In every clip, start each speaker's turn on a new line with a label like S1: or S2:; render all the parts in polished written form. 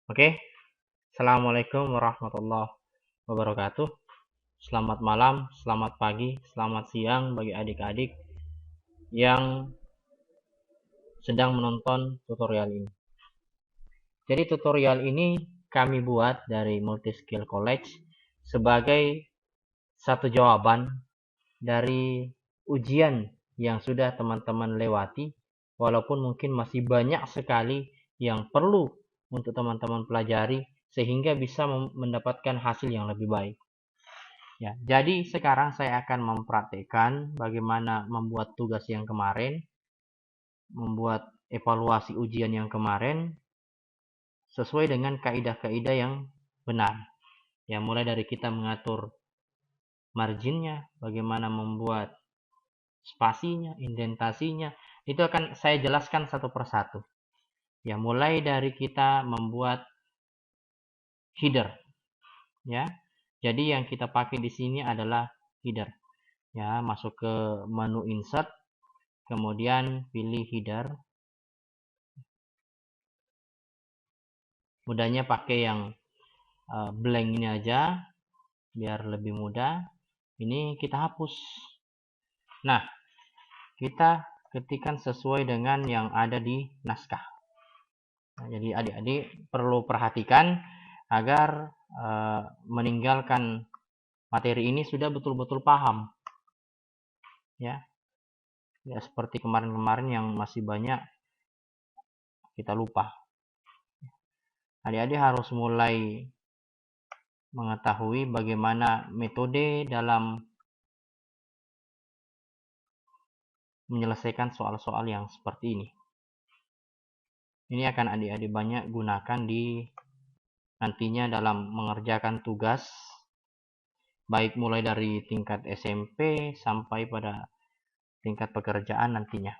S1: Oke, Assalamualaikum warahmatullahi wabarakatuh. Selamat malam, selamat pagi, selamat siang bagi adik-adik yang sedang menonton tutorial ini. Jadi tutorial ini kami buat dari Multiskill College sebagai satu jawaban dari ujian yang sudah teman-teman lewati, walaupun mungkin masih banyak sekali yang perlu untuk teman-teman pelajari sehingga bisa mendapatkan hasil yang lebih baik. Ya, jadi sekarang saya akan mempraktekkan bagaimana membuat tugas yang kemarin, membuat evaluasi ujian yang kemarin sesuai dengan kaidah-kaidah yang benar. Ya, mulai dari kita mengatur marginnya, bagaimana membuat spasinya, indentasinya, itu akan saya jelaskan satu persatu. Ya, mulai dari kita membuat header, ya. Jadi yang kita pakai di sini adalah header. Ya, masuk ke menu insert, kemudian pilih header. Mudahnya pakai yang blank ini aja biar lebih mudah. Ini kita hapus. Nah, kita ketikkan sesuai dengan yang ada di naskah. Nah, jadi adik-adik perlu perhatikan agar meninggalkan materi ini sudah betul-betul paham. Ya, seperti kemarin-kemarin yang masih banyak kita lupa. Adik-adik harus mulai mengetahui bagaimana metode dalam menyelesaikan soal-soal yang seperti ini. Ini akan adik-adik banyak gunakan di nantinya dalam mengerjakan tugas, baik mulai dari tingkat SMP sampai pada tingkat pekerjaan nantinya.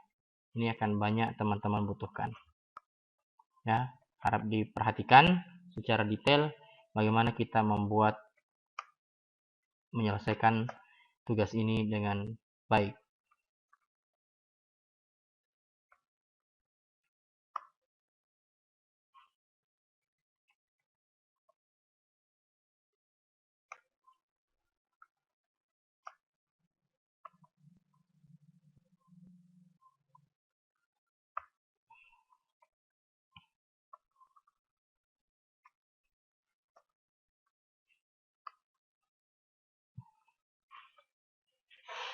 S1: Ini akan banyak teman-teman butuhkan. Ya, harap diperhatikan secara detail bagaimana kita menyelesaikan tugas ini dengan baik.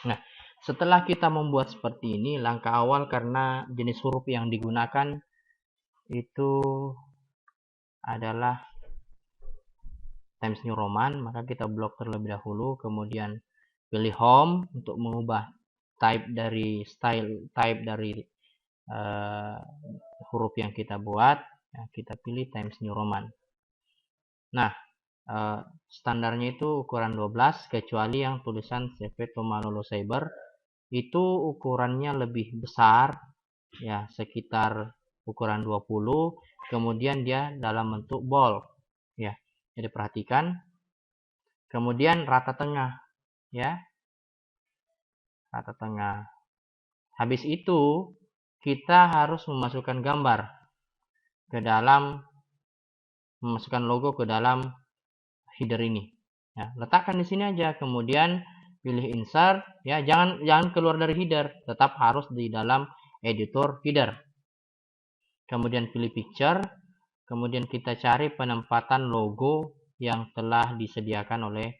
S1: Nah, setelah kita membuat seperti ini, langkah awal karena jenis huruf yang digunakan itu adalah Times New Roman, maka kita blok terlebih dahulu, kemudian pilih Home untuk mengubah type dari huruf yang kita buat. Ya, kita pilih Times New Roman. Nah, standarnya itu ukuran 12, kecuali yang tulisan CV Tomalolo Cyber itu ukurannya lebih besar, ya sekitar ukuran 20, kemudian dia dalam bentuk bold, ya. Jadi perhatikan. Kemudian rata tengah, ya. Rata tengah. Habis itu kita harus memasukkan gambar ke dalam, memasukkan logo ke dalam header ini. Ya, letakkan di sini aja, kemudian pilih insert, ya jangan keluar dari header, tetap harus di dalam editor header. Kemudian pilih picture, kemudian kita cari penempatan logo yang telah disediakan oleh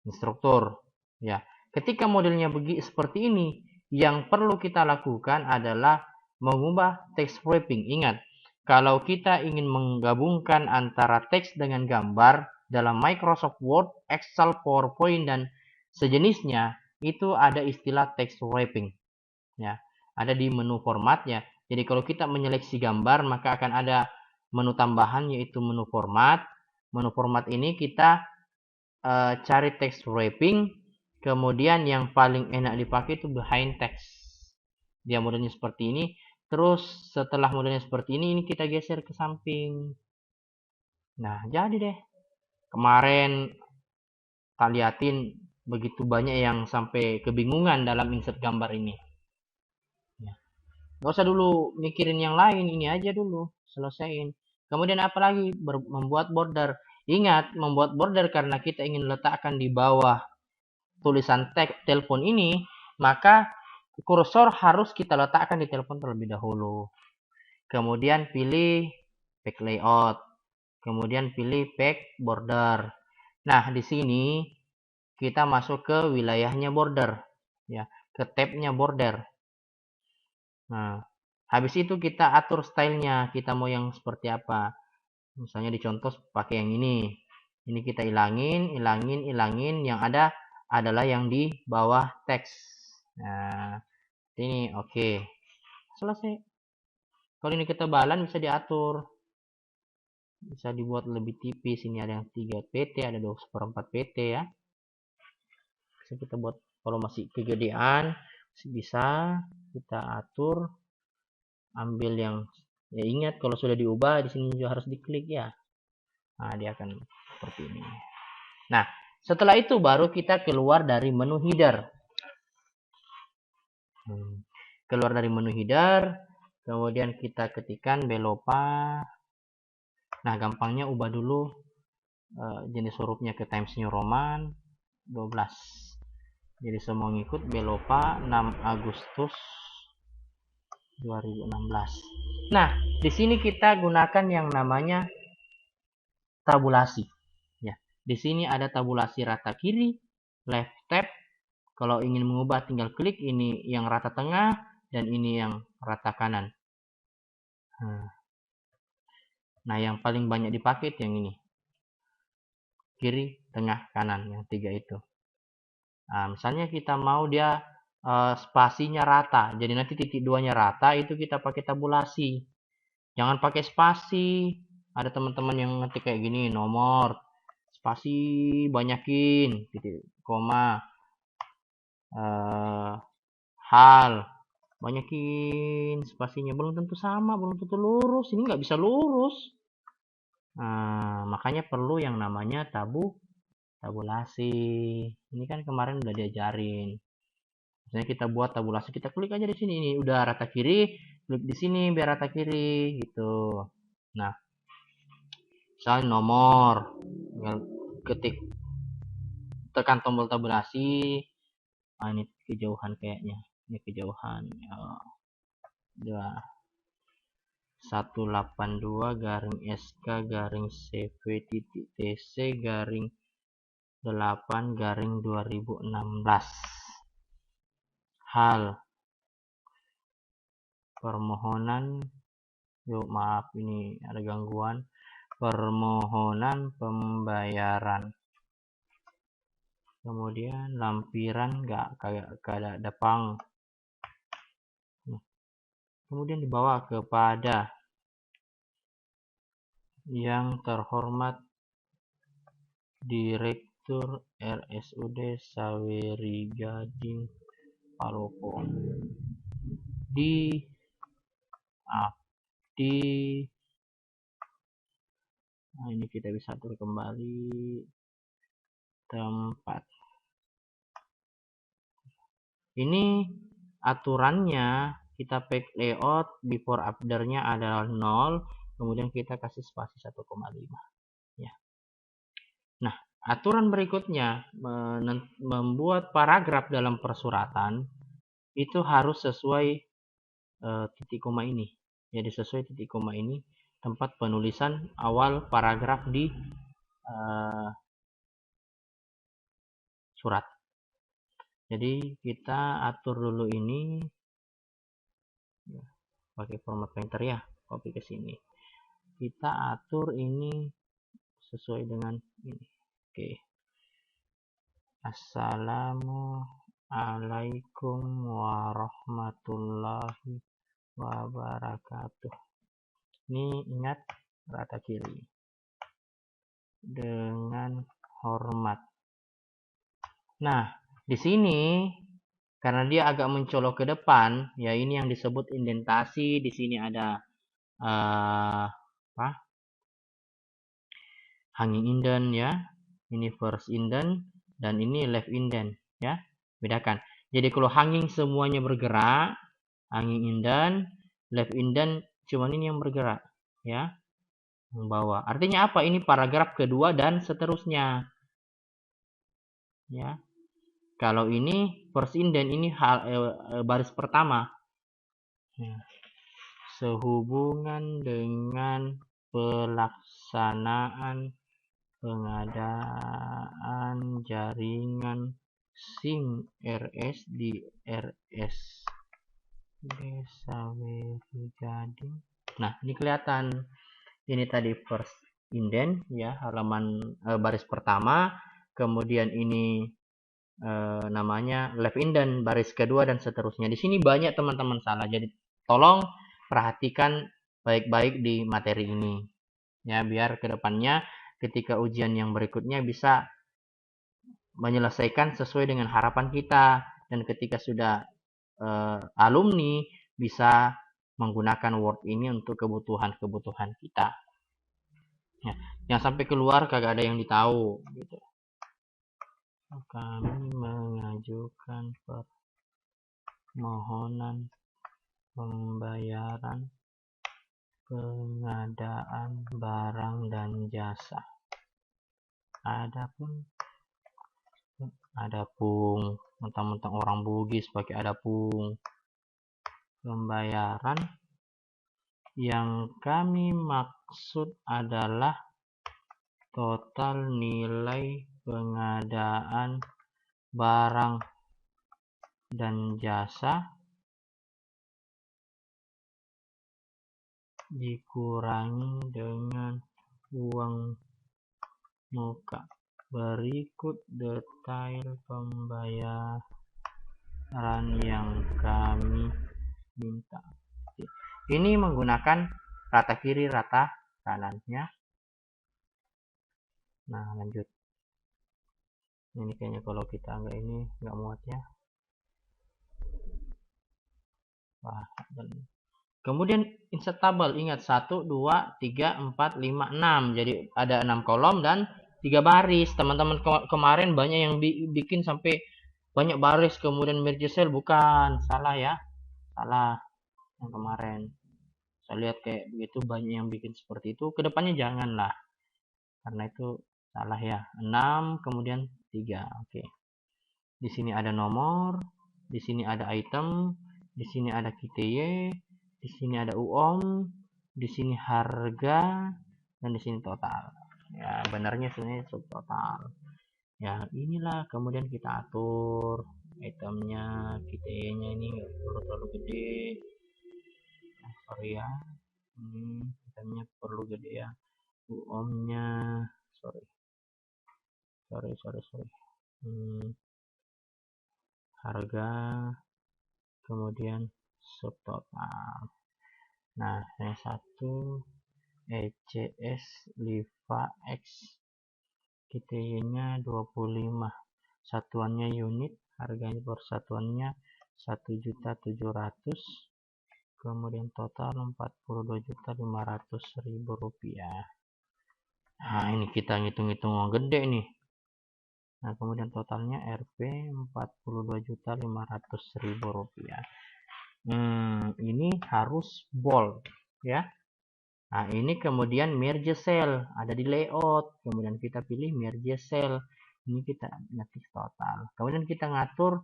S1: instruktur. Ya, ketika modelnya seperti ini, yang perlu kita lakukan adalah mengubah text wrapping. Ingat, kalau kita ingin menggabungkan antara teks dengan gambar dalam Microsoft Word, Excel, PowerPoint, dan sejenisnya, itu ada istilah text wrapping. Ya, ada di menu formatnya. Jadi kalau kita menyeleksi gambar, maka akan ada menu tambahan yaitu menu format. Menu format ini kita cari text wrapping, kemudian yang paling enak dipakai itu behind text. Dia modelnya seperti ini. Terus setelah modelnya seperti ini kita geser ke samping. Nah, jadi deh. Kemarin tak liatin begitu banyak yang sampai kebingungan dalam insert gambar ini. Ya. Gak usah dulu mikirin yang lain, ini aja dulu selesaiin. Kemudian apalagi membuat border. Ingat, membuat border karena kita ingin letakkan di bawah tulisan teks telepon ini, maka kursor harus kita letakkan di telepon terlebih dahulu. Kemudian pilih back layout. Kemudian pilih back border. Nah, di sini kita masuk ke wilayahnya border, ya, ke tabnya border. Nah, habis itu kita atur stylenya, kita mau yang seperti apa. Misalnya dicontoh pakai yang ini. Ini kita ilangin. Yang ada adalah yang di bawah teks. Nah, ini oke. Selesai. Kalau ini ketebalan bisa diatur. Bisa dibuat lebih tipis. Ini ada yang 3 pt, ada 2/4 pt ya. Bisa kita buat, kalau masih kegedean bisa kita atur, ambil yang, ya ingat kalau sudah diubah di sini juga harus diklik ya. Nah, dia akan seperti ini. Nah, setelah itu baru kita keluar dari menu header. Keluar dari menu header, kemudian kita ketikkan Belopa. Nah, gampangnya ubah dulu jenis hurufnya ke Times New Roman 12. Jadi semua ngikut Belopa 6 Agustus 2016. Nah, di sini kita gunakan yang namanya tabulasi. Ya, di sini ada tabulasi rata kiri, left tab. Kalau ingin mengubah tinggal klik ini yang rata tengah dan ini yang rata kanan. Nah, yang paling banyak dipakai yang ini. Kiri, tengah, kanan, yang 3 itu. Nah, misalnya kita mau dia spasinya rata, jadi nanti titik 2-nya rata, itu kita pakai tabulasi. Jangan pakai spasi. Ada teman-teman yang ngetik kayak gini, nomor, spasi banyakin, titik, koma, hal, banyakin spasinya. Belum tentu sama, belum tentu lurus. Ini nggak bisa lurus. Nah, makanya perlu yang namanya tabulasi. Ini kan kemarin udah diajarin. Misalnya kita buat tabulasi, kita klik aja di sini. Ini udah rata kiri, klik di sini biar rata kiri gitu. Nah, misalnya nomor, ketik, tekan tombol tabulasi. Nah, ini kejauhan kayaknya. Ini kejauhan. 182 garing SK garing CV titik TC garing 8 garing 2016. Hal permohonan, yuk maaf ini ada gangguan, permohonan pembayaran. Kemudian lampiran nggak kayak ada depang. Kemudian dibawa kepada yang terhormat Direktur RSUD Saweri Gading Palopo di nah ini kita bisa atur kembali tempat. Ini aturannya, kita pack layout, before afternya adalah 0, kemudian kita kasih spasi 1,5 ya. Nah, aturan berikutnya membuat paragraf dalam persuratan itu harus sesuai titik koma ini. Jadi sesuai titik koma ini tempat penulisan awal paragraf di surat. Jadi kita atur dulu ini pakai format painter ya, copy ke sini. Kita atur ini sesuai dengan ini. Oke. Assalamualaikum warahmatullahi wabarakatuh. Ini ingat rata kiri. Dengan hormat. Nah, di sini karena dia agak mencolok ke depan, ya ini yang disebut indentasi. Di sini ada hanging indent ya. Ini first indent dan ini left indent ya. Bedakan. Jadi kalau hanging semuanya bergerak, hanging indent, left indent cuman ini yang bergerak ya. bawah. Artinya apa? Ini paragraf kedua dan seterusnya. Ya. Kalau ini first indent, ini baris pertama. Ya. Sehubungan dengan pelaksanaan pengadaan jaringan SIM RS di RS Desa Gading. Nah, ini kelihatan. Ini tadi first indent ya, halaman baris pertama. Kemudian ini namanya left indent baris kedua dan seterusnya. Di sini banyak teman-teman salah. Jadi tolong perhatikan baik-baik di materi ini. Ya, biar kedepannya ketika ujian yang berikutnya bisa menyelesaikan sesuai dengan harapan kita, dan ketika sudah alumni bisa menggunakan Word ini untuk kebutuhan-kebutuhan kita. Ya, yang sampai keluar kagak ada yang ditahu gitu. Kami mengajukan permohonan pembayaran pengadaan barang dan jasa. Adapun mentang-mentang orang Bugis pakai adapun. Pembayaran yang kami maksud adalah total nilai pengadaan barang dan jasa dikurangi dengan uang muka. Berikut detail pembayaran yang kami minta. Ini menggunakan rata kiri, rata kanannya. Nah, lanjut. Ini kayaknya kalau kita nggak muat ya. Wah, kemudian insert tabel. Ingat 1, 2, 3, 4, 5, 6. Jadi ada 6 kolom dan 3 baris. Teman-teman kemarin banyak yang bikin sampai banyak baris kemudian merge cell. Bukan, salah ya. Salah yang kemarin. Saya lihat kayak begitu banyak yang bikin seperti itu. Kedepannya janganlah. Karena itu salah ya. 6 kemudian 3. Oke. Di sini ada nomor, di sini ada item, di sini ada KTY, di sini ada UOM, di sini harga, dan di sini total. Ya, benarnya sebenarnya subtotal. Ya, inilah kemudian kita atur itemnya, KTY-nya ini nggak perlu terlalu gede. Nah, sorry ya, ini itemnya perlu gede ya. UOM-nya, sorry. Harga, kemudian subtotal. Nah, yang satu ECS Liva X, KTY-nya 25, satuannya unit, harganya per satuannya 1.700.000, kemudian total 42.500.000 rupiah. Nah, ini kita ngitung-ngitung uang gede nih. Nah, kemudian totalnya Rp 42.500.000 rupiah. Ini harus bold ya. Nah, ini kemudian merge cell, ada di layout. Kemudian kita pilih merge cell. Ini kita ngetik total. Kemudian kita ngatur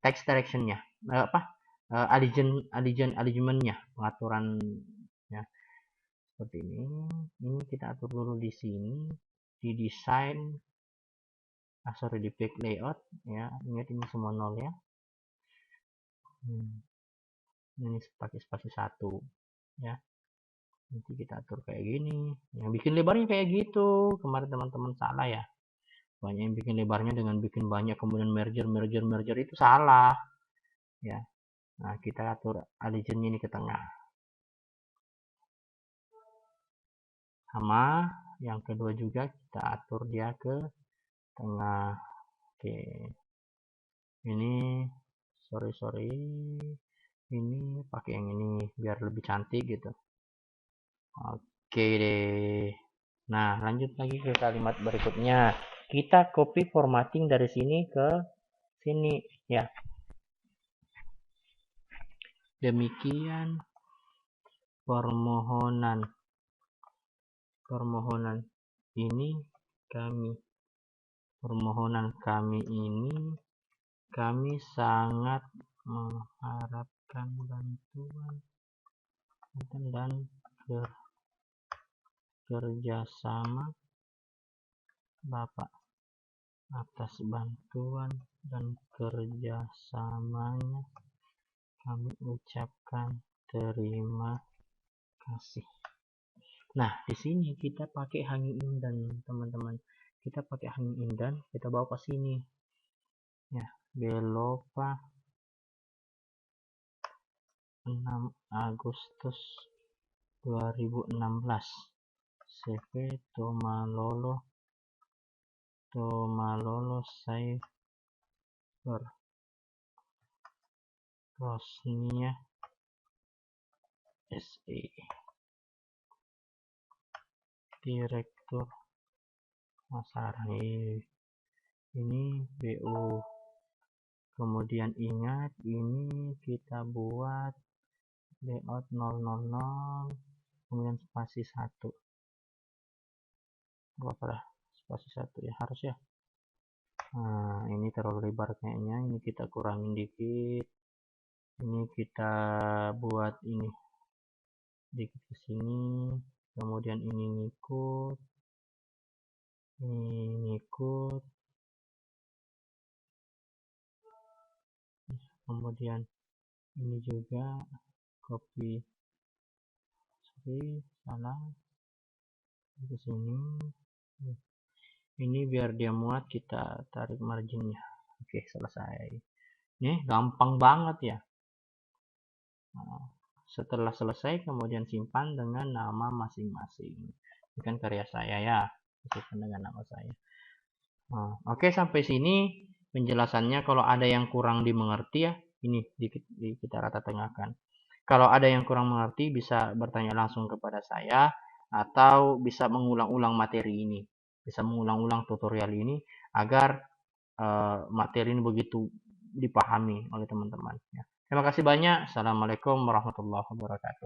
S1: text direction-nya. Alignment-nya, pengaturannya. Seperti ini. Ini kita atur dulu di sini. Di desain. Di back layout. Ya, ingat ini semua 0 ya. Ini pakai spasi 1. Ya. Nanti kita atur kayak gini. Yang bikin lebarnya kayak gitu. Kemarin teman-teman salah ya. Banyak yang bikin lebarnya dengan bikin banyak kemudian merger itu salah. Ya. Nah, kita atur alignment ini ke tengah. Sama yang kedua juga kita atur dia ke tengah. Oke. Ini sorry. Ini pakai yang ini biar lebih cantik gitu. Oke deh. Nah, lanjut lagi ke kalimat berikutnya. Kita copy formatting dari sini ke sini ya. Demikian permohonan permohonan ini kami sangat mengharapkan bantuan dan kerjasama Bapak. Atas bantuan dan kerjasamanya kami ucapkan terima kasih. Nah, di sini kita pakai hanging indan, teman-teman. Kita pakai hanging indan, kita bawa ke sini. Ya, Belopa 6 Agustus 2016. CV Tomalolo Cyber Rosnia SE, Direktur Pemasaran. Ini BU. Kemudian ingat, ini kita buat layout 000, kemudian spasi 1. Berapa lah? Spasi 1 ya, harus ya. Nah, ini terlalu lebar kayaknya, ini kita kurangin dikit. Ini kita buat ini dikit ke sini, kemudian ini ngikut, kemudian ini juga copy, salah ke sini. Ini biar dia muat, kita tarik marginnya. Oke, selesai. Nih gampang banget ya. Nah, setelah selesai kemudian simpan dengan nama masing-masing. Ini kan karya saya ya, simpan dengan nama saya. Nah, oke, sampai sini penjelasannya. Kalau ada yang kurang dimengerti ya, ini kita rata tengahkan. Kalau ada yang kurang mengerti bisa bertanya langsung kepada saya, atau bisa mengulang-ulang materi ini, bisa mengulang-ulang tutorial ini agar materi ini begitu dipahami oleh teman-teman. Ya. Terima kasih banyak. Assalamualaikum warahmatullahi wabarakatuh.